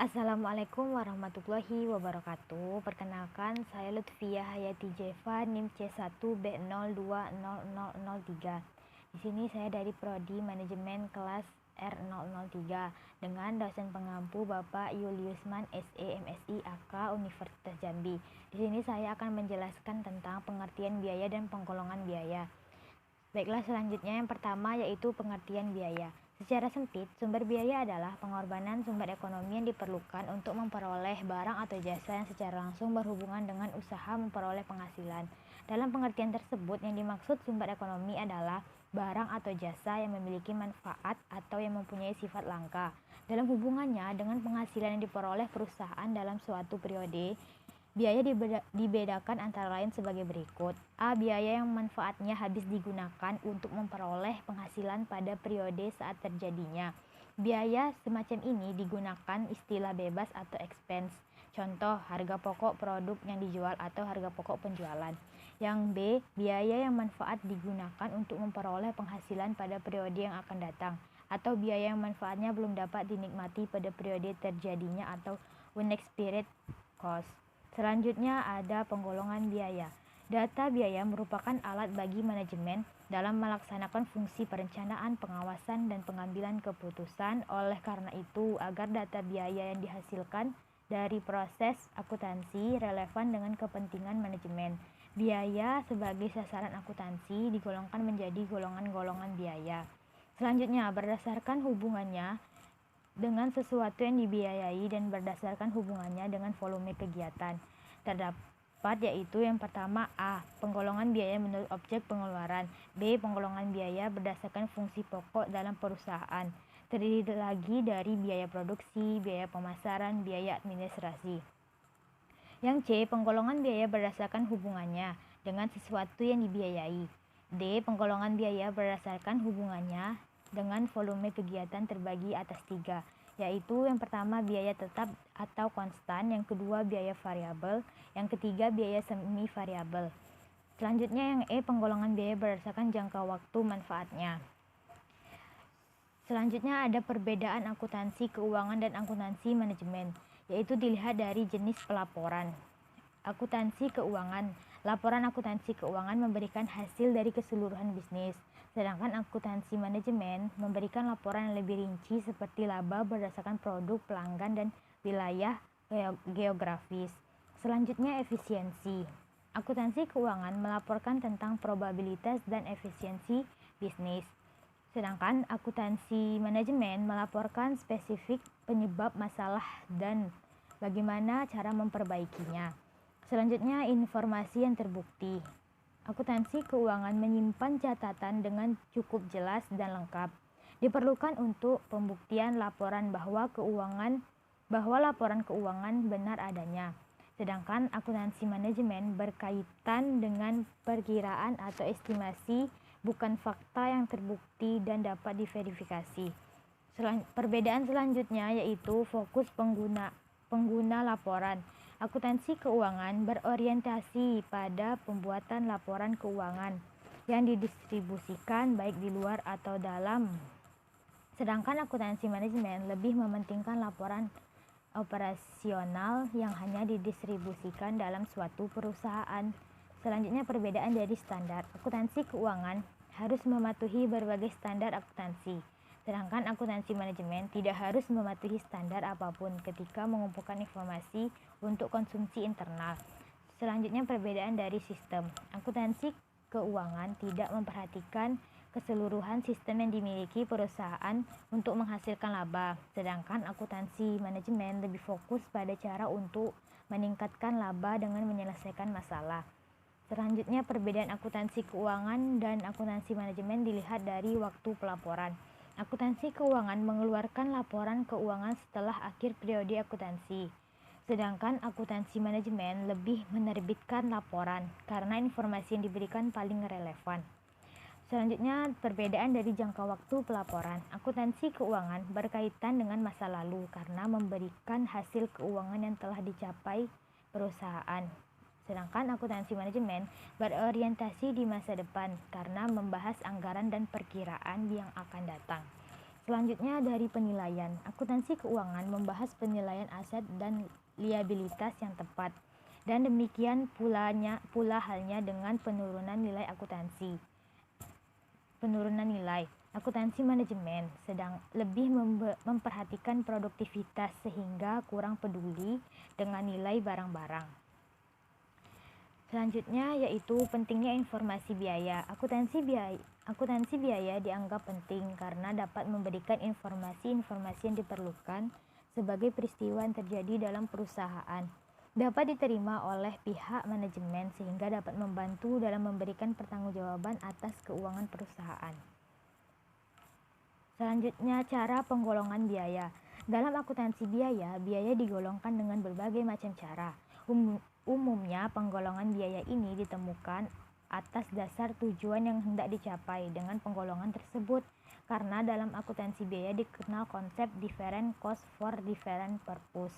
Assalamualaikum warahmatullahi wabarakatuh. Perkenalkan, saya Lutfiah Hayati Jeva, NIM C1B020003. Di sini saya dari Prodi Manajemen kelas R003 dengan dosen pengampu Bapak Yuliusman SE MSI AK Universitas Jambi. Di sini saya akan menjelaskan tentang pengertian biaya dan penggolongan biaya. Baiklah, selanjutnya yang pertama yaitu pengertian biaya. Secara sempit, sumber biaya adalah pengorbanan sumber ekonomi yang diperlukan untuk memperoleh barang atau jasa yang secara langsung berhubungan dengan usaha memperoleh penghasilan. Dalam pengertian tersebut, yang dimaksud sumber ekonomi adalah barang atau jasa yang memiliki manfaat atau yang mempunyai sifat langka. Dalam hubungannya dengan penghasilan yang diperoleh perusahaan dalam suatu periode, biaya dibedakan antara lain sebagai berikut. A. Biaya yang manfaatnya habis digunakan untuk memperoleh penghasilan pada periode saat terjadinya. Biaya semacam ini digunakan istilah bebas atau expense. Contoh, harga pokok produk yang dijual atau harga pokok penjualan. Yang B. Biaya yang manfaat digunakan untuk memperoleh penghasilan pada periode yang akan datang, atau biaya yang manfaatnya belum dapat dinikmati pada periode terjadinya atau unexpired cost. Selanjutnya ada penggolongan biaya. Data biaya merupakan alat bagi manajemen dalam melaksanakan fungsi perencanaan, pengawasan, dan pengambilan keputusan. Oleh karena itu, agar data biaya yang dihasilkan dari proses akuntansi relevan dengan kepentingan manajemen, biaya sebagai sasaran akuntansi digolongkan menjadi golongan-golongan biaya. Selanjutnya, berdasarkan hubungannya dengan sesuatu yang dibiayai dan berdasarkan hubungannya dengan volume kegiatan. Terdapat yaitu yang pertama A. Penggolongan biaya menurut objek pengeluaran. B. Penggolongan biaya berdasarkan fungsi pokok dalam perusahaan. Terdiri lagi dari biaya produksi, biaya pemasaran, biaya administrasi. Yang C. Penggolongan biaya berdasarkan hubungannya dengan sesuatu yang dibiayai. D. Penggolongan biaya berdasarkan hubungannya dengan volume kegiatan terbagi atas tiga, yaitu yang pertama biaya tetap atau konstan, yang kedua biaya variabel, yang ketiga biaya semi variabel. Selanjutnya yang E. Penggolongan biaya berdasarkan jangka waktu manfaatnya. Selanjutnya ada perbedaan akuntansi keuangan dan akuntansi manajemen, yaitu dilihat dari jenis pelaporan. Akuntansi keuangan. Laporan akuntansi keuangan memberikan hasil dari keseluruhan bisnis, sedangkan akuntansi manajemen memberikan laporan yang lebih rinci seperti laba berdasarkan produk, pelanggan, dan wilayah geografis. Selanjutnya efisiensi. Akuntansi keuangan melaporkan tentang probabilitas dan efisiensi bisnis, sedangkan akuntansi manajemen melaporkan spesifik penyebab masalah dan bagaimana cara memperbaikinya. Selanjutnya, informasi yang terbukti. Akuntansi keuangan menyimpan catatan dengan cukup jelas dan lengkap. Diperlukan untuk pembuktian laporan bahwa laporan keuangan benar adanya. Sedangkan akuntansi manajemen berkaitan dengan perkiraan atau estimasi, bukan fakta yang terbukti dan dapat diverifikasi. Perbedaan selanjutnya yaitu fokus pengguna laporan. Akuntansi keuangan berorientasi pada pembuatan laporan keuangan yang didistribusikan baik di luar atau dalam. Sedangkan akuntansi manajemen lebih mementingkan laporan operasional yang hanya didistribusikan dalam suatu perusahaan. Selanjutnya perbedaan dari standar. Akuntansi keuangan harus mematuhi berbagai standar akuntansi, sedangkan akuntansi manajemen tidak harus mematuhi standar apapun ketika mengumpulkan informasi untuk konsumsi internal. Selanjutnya perbedaan dari sistem. Akuntansi keuangan tidak memperhatikan keseluruhan sistem yang dimiliki perusahaan untuk menghasilkan laba, sedangkan akuntansi manajemen lebih fokus pada cara untuk meningkatkan laba dengan menyelesaikan masalah. Selanjutnya perbedaan akuntansi keuangan dan akuntansi manajemen dilihat dari waktu pelaporan. Akuntansi keuangan mengeluarkan laporan keuangan setelah akhir periode akuntansi, sedangkan akuntansi manajemen lebih menerbitkan laporan karena informasi yang diberikan paling relevan. Selanjutnya perbedaan dari jangka waktu pelaporan. Akuntansi keuangan berkaitan dengan masa lalu karena memberikan hasil keuangan yang telah dicapai perusahaan, sedangkan akuntansi manajemen berorientasi di masa depan karena membahas anggaran dan perkiraan yang akan datang. Selanjutnya dari penilaian. Akuntansi keuangan membahas penilaian aset dan liabilitas yang tepat. Dan demikian pula halnya dengan penurunan nilai akuntansi. Penurunan nilai. Akuntansi manajemen sedang lebih memperhatikan produktivitas sehingga kurang peduli dengan nilai barang-barang. Selanjutnya yaitu pentingnya informasi biaya. Akuntansi biaya dianggap penting karena dapat memberikan informasi-informasi yang diperlukan sebagai peristiwa yang terjadi dalam perusahaan. Dapat diterima oleh pihak manajemen sehingga dapat membantu dalam memberikan pertanggungjawaban atas keuangan perusahaan. Selanjutnya cara penggolongan biaya. Dalam akuntansi biaya digolongkan dengan berbagai macam cara. Umumnya penggolongan biaya ini ditemukan atas dasar tujuan yang hendak dicapai dengan penggolongan tersebut, karena dalam akuntansi biaya dikenal konsep different cost for different purpose.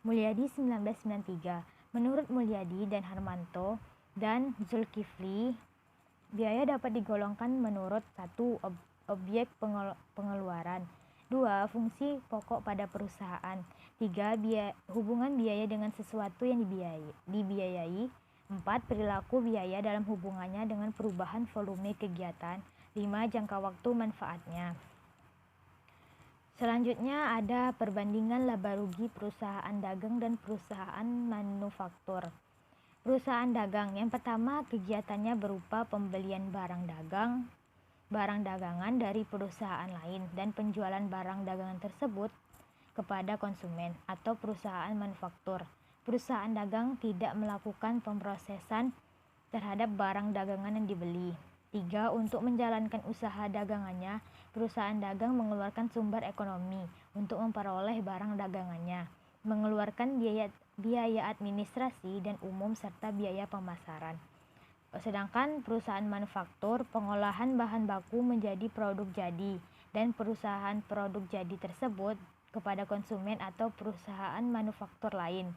Mulyadi 1993. Menurut Mulyadi dan Harmanto dan Zulkifli, biaya dapat digolongkan menurut 1. Objek pengeluaran, 2. Fungsi pokok pada perusahaan, 3. Hubungan biaya dengan sesuatu yang dibiayai, 4. Perilaku biaya dalam hubungannya dengan perubahan volume kegiatan, 5. Jangka waktu manfaatnya. Selanjutnya ada perbandingan laba rugi perusahaan dagang dan perusahaan manufaktur. Perusahaan dagang yang pertama kegiatannya berupa pembelian barang dagangan dari perusahaan lain dan penjualan barang dagangan tersebut kepada konsumen atau perusahaan manufaktur. Perusahaan dagang tidak melakukan pemrosesan terhadap barang dagangan yang dibeli. 3. Untuk menjalankan usaha dagangannya, perusahaan dagang mengeluarkan sumber ekonomi untuk memperoleh barang dagangannya, mengeluarkan biaya administrasi dan umum serta biaya pemasaran. Sedangkan perusahaan manufaktur pengolahan bahan baku menjadi produk jadi dan perusahaan produk jadi tersebut kepada konsumen atau perusahaan manufaktur lain.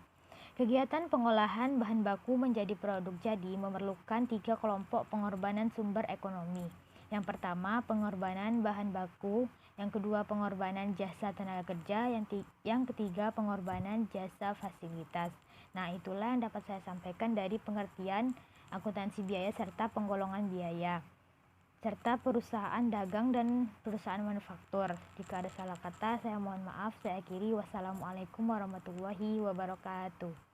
Kegiatan pengolahan bahan baku menjadi produk jadi memerlukan 3 kelompok pengorbanan sumber ekonomi. Yang pertama, pengorbanan bahan baku, yang kedua pengorbanan jasa tenaga kerja, yang ketiga pengorbanan jasa fasilitas. Nah, itulah yang dapat saya sampaikan dari pengertian akuntansi biaya serta penggolongan biaya serta perusahaan dagang dan perusahaan manufaktur. Jika ada salah kata, saya mohon maaf. Saya akhiri. Wassalamualaikum warahmatullahi wabarakatuh.